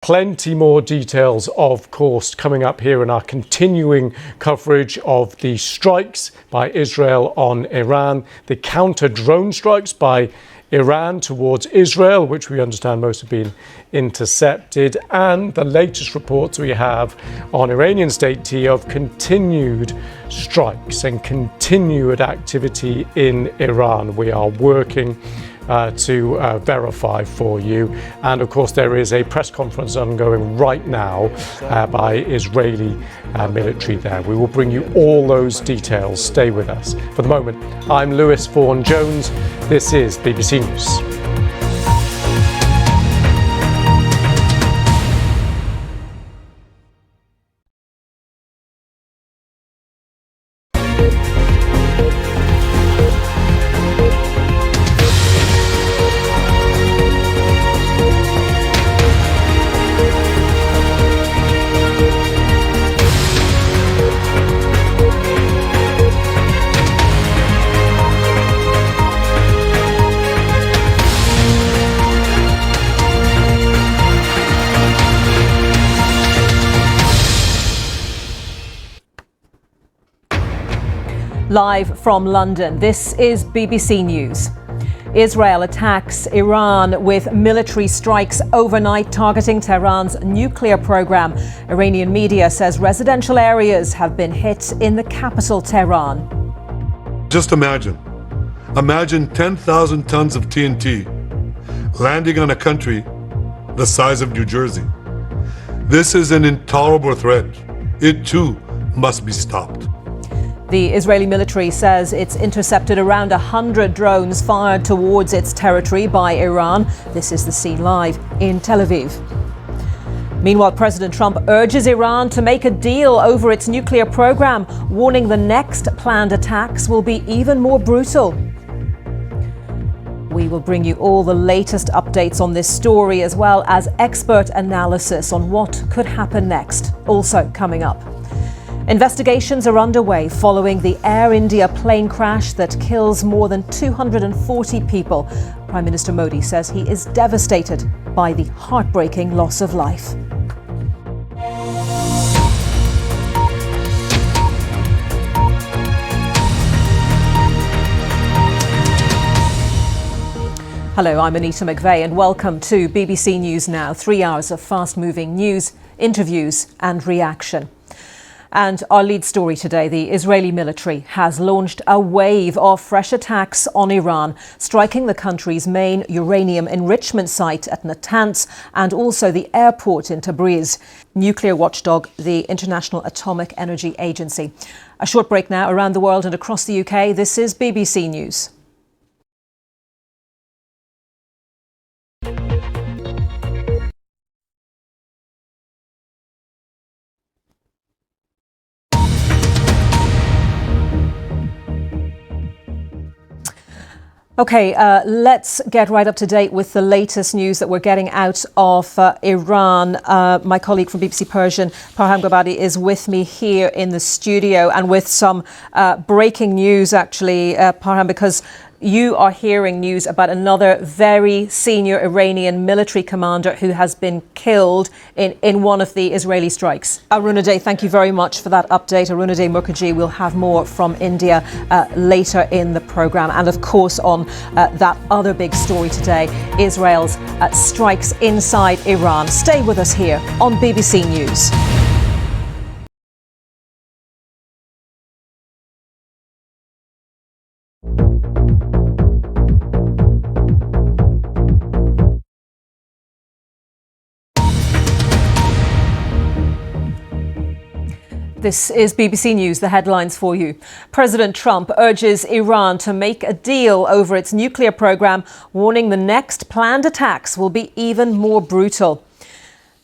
Plenty more details, of course, coming up here in our continuing coverage of the strikes by Israel on Iran, the counter-drone strikes by Iran towards Israel, which we understand most have been intercepted, and the latest reports we have on Iranian state tea of continued strikes and continued activity in Iran. We are working to verify for you. And of course, there is a press conference ongoing right now by Israeli military there. We will bring you all those details. Stay with us. For the moment, I'm Lewis Vaughan-Jones. This is BBC News. Live from London, this is BBC News. Israel attacks Iran with military strikes overnight targeting Tehran's nuclear program. Iranian media says residential areas have been hit in the capital, Tehran. Just imagine 10,000 tons of TNT landing on a country the size of New Jersey. This is an intolerable threat. It too must be stopped. The Israeli military says it's intercepted around 100 drones fired towards its territory by Iran. This is the scene live in Tel Aviv. Meanwhile, President Trump urges Iran to make a deal over its nuclear program, warning the next planned attacks will be even more brutal. We will bring you all the latest updates on this story, as well as expert analysis on what could happen next, also coming up. Investigations are underway following the Air India plane crash that kills more than 240 people. Prime Minister Modi says he is devastated by the heartbreaking loss of life. Hello, I'm Annita McVeigh and welcome to BBC News Now. 3 hours of fast-moving news, interviews and reaction. And our lead story today, the Israeli military has launched a wave of fresh attacks on Iran, striking the country's main uranium enrichment site at Natanz and also the airport in Tabriz. Nuclear watchdog, the International Atomic Energy Agency. A short break now around the world and across the UK. This is BBC News. OK, let's get right up to date with the latest news that we're getting out of Iran. My colleague from BBC Persian, Parham Gabadi, is with me here in the studio and with some breaking news, actually, Parham, because you are hearing news about another very senior Iranian military commander who has been killed in one of the Israeli strikes. Arunadeh, thank you very much for that update. Arunadeh Mukherjee will have more from India later in the programme. And of course, on that other big story today, Israel's strikes inside Iran. Stay with us here on BBC News. This is BBC News, the headlines for you. President Trump urges Iran to make a deal over its nuclear program, warning the next planned attacks will be even more brutal.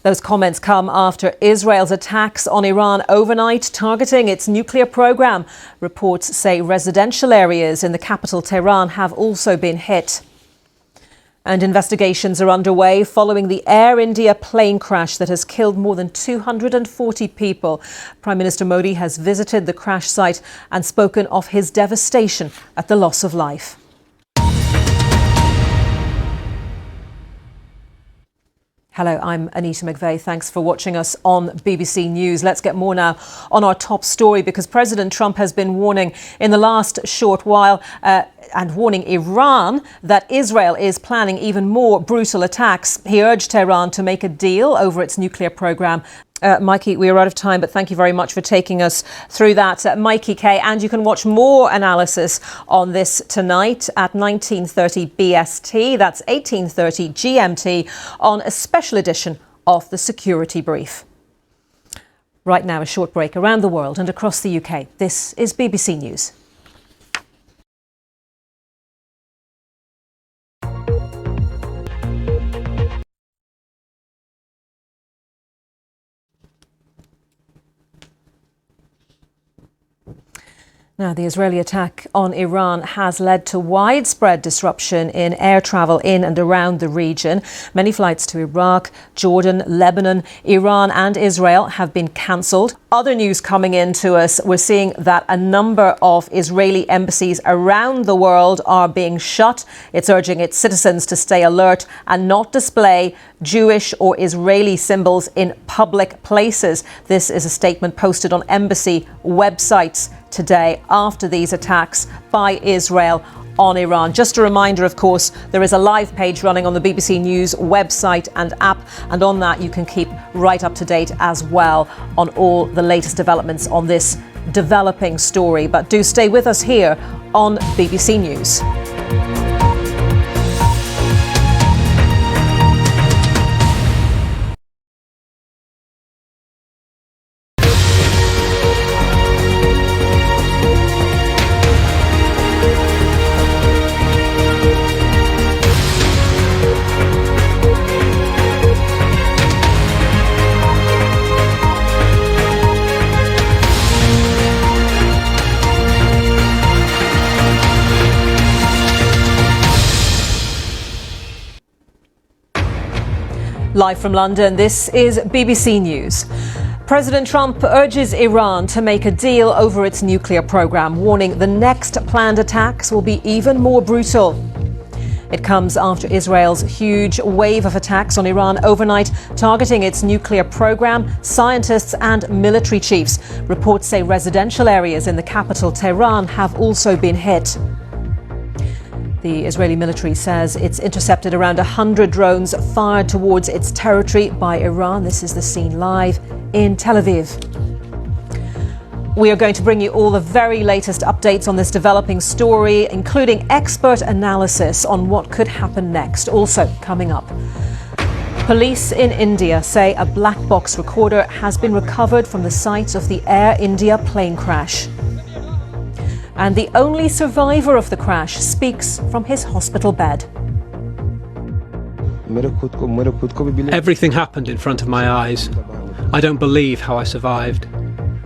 Those comments come after Israel's attacks on Iran overnight, targeting its nuclear program. Reports say residential areas in the capital, Tehran, have also been hit. And investigations are underway following the Air India plane crash that has killed more than 240 people. Prime Minister Modi has visited the crash site and spoken of his devastation at the loss of life. Hello, I'm Annita McVeigh. Thanks for watching us on BBC News. Let's get more now on our top story, because President Trump has been warning in the last short while and warning Iran that Israel is planning even more brutal attacks. He urged Tehran to make a deal over its nuclear program. Mikey, we are out of time, but thank you very much for taking us through that. Mikey K. And you can watch more analysis on this tonight at 19:30 BST. That's 18:30 GMT on a special edition of the Security Brief. Right now, a short break around the world and across the UK. This is BBC News. Now, the Israeli attack on Iran has led to widespread disruption in air travel in and around the region. Many flights to Iraq, Jordan, Lebanon, Iran and Israel have been cancelled. Other news coming in to us, we're seeing that a number of Israeli embassies around the world are being shut. It's urging its citizens to stay alert and not display Jewish or Israeli symbols in public places. This is a statement posted on embassy websites today after these attacks by Israel on Iran. Just a reminder, of course, there is a live page running on the BBC News website and app, and on that you can keep right up to date as well on all the latest developments on this developing story. But do stay with us here on BBC News. Live from London, this is BBC News. President Trump urges Iran to make a deal over its nuclear program, warning the next planned attacks will be even more brutal. It comes after Israel's huge wave of attacks on Iran overnight, targeting its nuclear program, scientists and military chiefs. Reports say residential areas in the capital, Tehran, have also been hit. The Israeli military says it's intercepted around 100 drones fired towards its territory by Iran. This is the scene live in Tel Aviv. We are going to bring you all the very latest updates on this developing story, including expert analysis on what could happen next. Also coming up, police in India say a black box recorder has been recovered from the site of the Air India plane crash. And the only survivor of the crash speaks from his hospital bed. Everything happened in front of my eyes. I don't believe how I survived.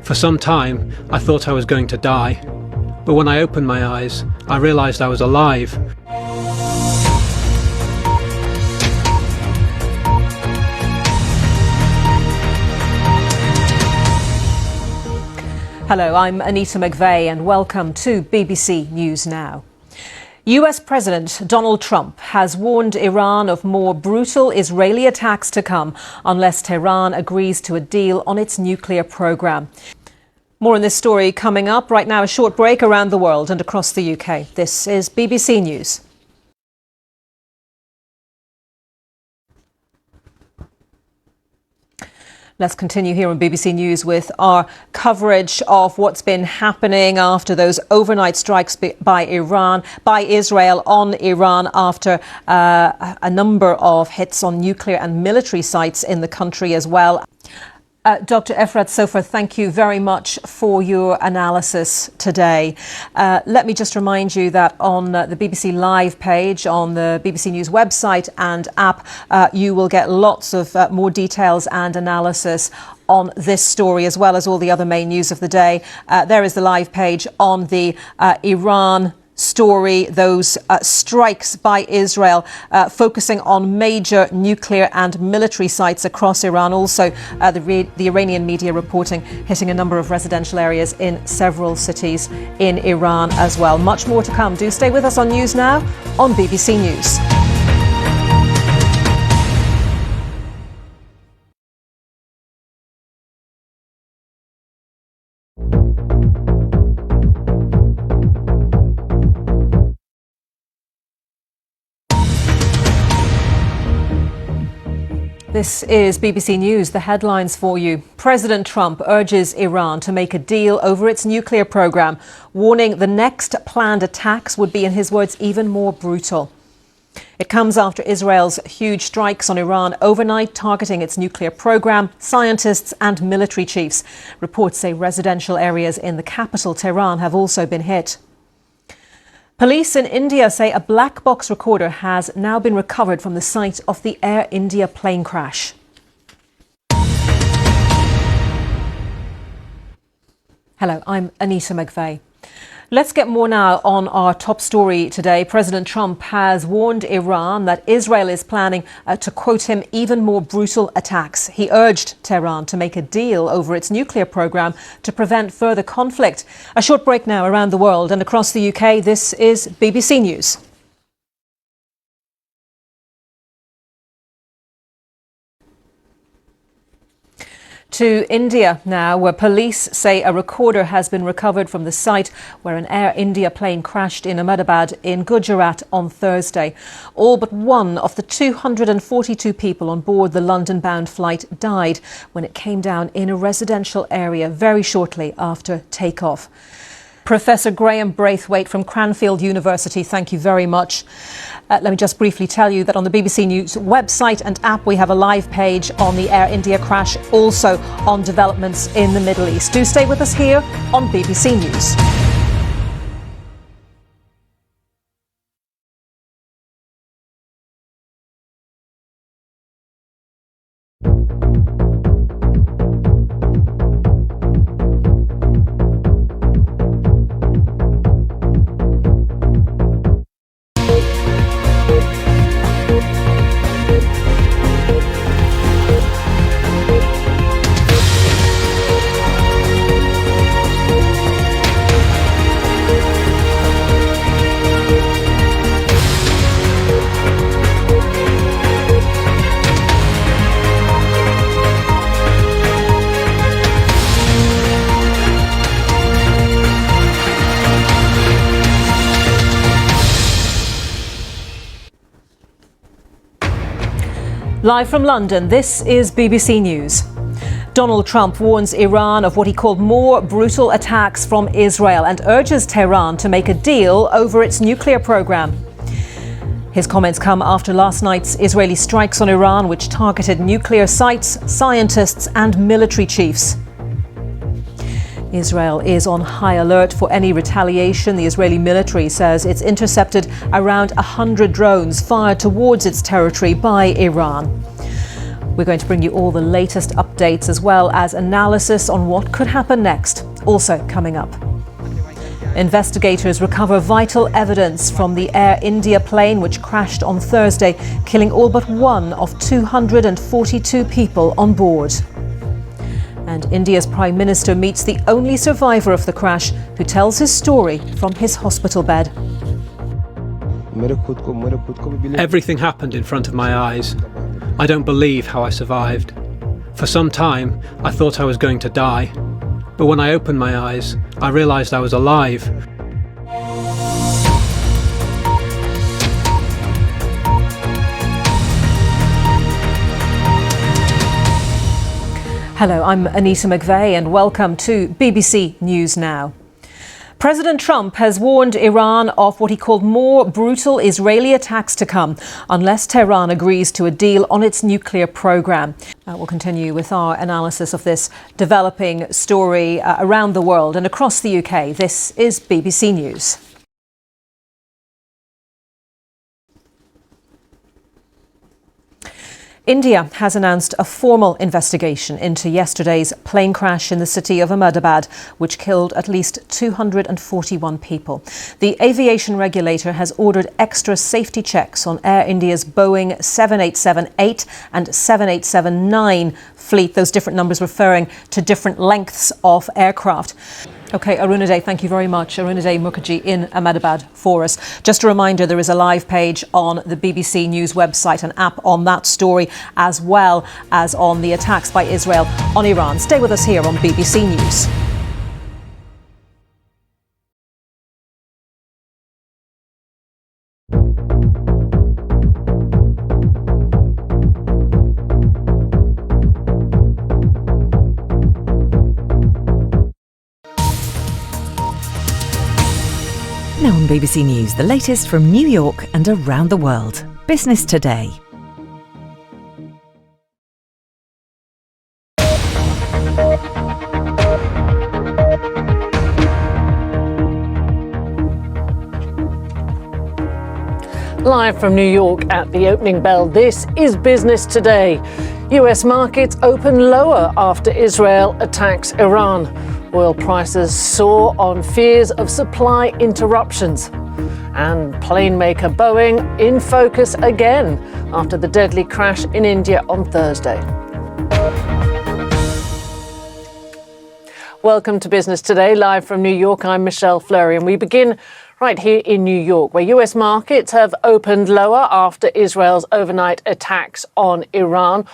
For some time, I thought I was going to die. But when I opened my eyes, I realized I was alive. Hello, I'm Annita McVeigh and welcome to BBC News Now. US President Donald Trump has warned Iran of more brutal Israeli attacks to come unless Tehran agrees to a deal on its nuclear program. More on this story coming up. Right now, a short break around the world and across the UK. This is BBC News. Let's continue here on BBC News with our coverage of what's been happening after those overnight strikes by Israel on Iran after a number of hits on nuclear and military sites in the country as well. Dr. Efrat Sofer, thank you very much for your analysis today. Let me just remind you that on the BBC Live page, on the BBC News website and app, you will get lots of more details and analysis on this story, as well as all the other main news of the day. There is the live page on the Iran story, those strikes by Israel, focusing on major nuclear and military sites across Iran. Also, the Iranian media reporting hitting a number of residential areas in several cities in Iran as well. Much more to come. Do stay with us on News Now on BBC News. This is BBC News, the headlines for you. President Trump urges Iran to make a deal over its nuclear program, warning the next planned attacks would be, in his words, even more brutal. It comes after Israel's huge strikes on Iran overnight, targeting its nuclear program, scientists and military chiefs. Reports say residential areas in the capital, Tehran, have also been hit. Police in India say a black box recorder has now been recovered from the site of the Air India plane crash. Hello, I'm Annita McVeigh. Let's get more now on our top story today. President Trump has warned Iran that Israel is planning to quote him even more brutal attacks. He urged Tehran to make a deal over its nuclear program to prevent further conflict. A short break now around the world and across the UK. This is BBC News. To India now, where police say a recorder has been recovered from the site where an Air India plane crashed in Ahmedabad in Gujarat on Thursday. All but one of the 242 people on board the London-bound flight died when it came down in a residential area very shortly after takeoff. Professor Graham Braithwaite from Cranfield University, thank you very much. Let me just briefly tell you that on the BBC News website and app we have a live page on the Air India crash, also on developments in the Middle East. Do stay with us here on BBC News. Live from London, this is BBC News. Donald Trump warns Iran of what he called more brutal attacks from Israel and urges Tehran to make a deal over its nuclear program. His comments come after last night's Israeli strikes on Iran, which targeted nuclear sites, scientists and military chiefs. Israel is on high alert for any retaliation. The Israeli military says it's intercepted around 100 drones fired towards its territory by Iran. We're going to bring you all the latest updates as well as analysis on what could happen next, also coming up. Investigators recover vital evidence from the Air India plane which crashed on Thursday, killing all but one of 242 people on board. And India's Prime Minister meets the only survivor of the crash who tells his story from his hospital bed. Everything happened in front of my eyes. I don't believe how I survived. For some time, I thought I was going to die. But when I opened my eyes, I realized I was alive. Hello, I'm Annita McVeigh and welcome to BBC News Now. President Trump has warned Iran of what he called more brutal Israeli attacks to come unless Tehran agrees to a deal on its nuclear program. We'll continue with our analysis of this developing story around the world and across the UK. This is BBC News. India has announced a formal investigation into yesterday's plane crash in the city of Ahmedabad, which killed at least 241 people. The aviation regulator has ordered extra safety checks on Air India's Boeing 787-8 and 787-9 fleet, those different numbers referring to different lengths of aircraft. OK, Arunade, thank you very much. Arunade Mukherjee in Ahmedabad for us. Just a reminder, there is a live page on the BBC News website and app on that story, as well as on the attacks by Israel on Iran. Stay with us here on BBC News. on BBC News, the latest from New York and around the world. Business Today. Live from New York at the opening bell, this is Business Today. US markets open lower after Israel attacks Iran. Oil prices soar on fears of supply interruptions. And plane maker Boeing in focus again after the deadly crash in India on Thursday. Welcome to Business Today, live from New York. I'm Michelle Fleury, and we begin right here in New York, where US markets have opened lower after Israel's overnight attacks on Iran.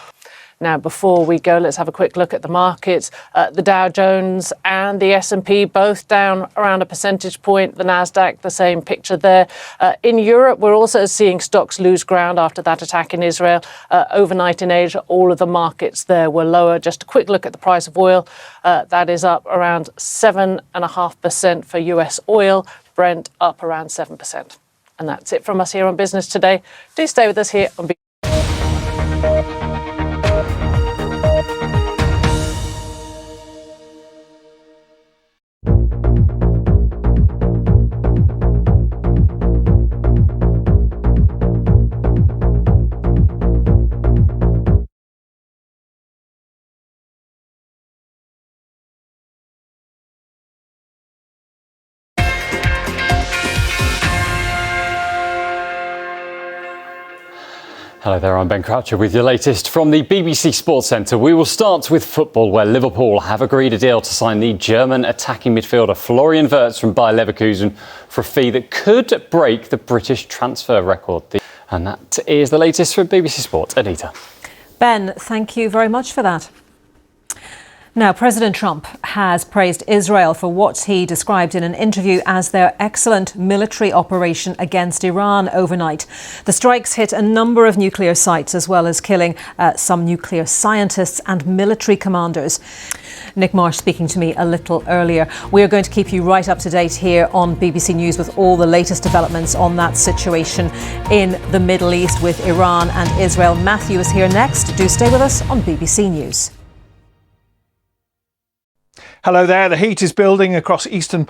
Now, before we go, let's have a quick look at the markets. The Dow Jones and the S&P both down around a percentage point. The Nasdaq, the same picture there. In Europe, we're also seeing stocks lose ground after that attack in Israel. Overnight in Asia, all of the markets there were lower. Just a quick look at the price of oil. That is up around 7.5% for US oil. Brent up around 7%. And that's it from us here on Business Today. Do stay with us here on Hello there, I'm Ben Croucher with your latest from the BBC Sports Centre. We will start with football, where Liverpool have agreed a deal to sign the German attacking midfielder Florian Wirtz from Bayer Leverkusen for a fee that could break the British transfer record. And that is the latest from BBC Sport. Anita. Ben, thank you very much for that. Now, President Trump has praised Israel for what he described in an interview as their excellent military operation against Iran overnight. The strikes hit a number of nuclear sites, as well as killing some nuclear scientists and military commanders. Nick Marsh speaking to me a little earlier. We are going to keep you right up to date here on BBC News with all the latest developments on that situation in the Middle East with Iran and Israel. Matthew is here next. Do stay with us on BBC News. Hello there. The heat is building across eastern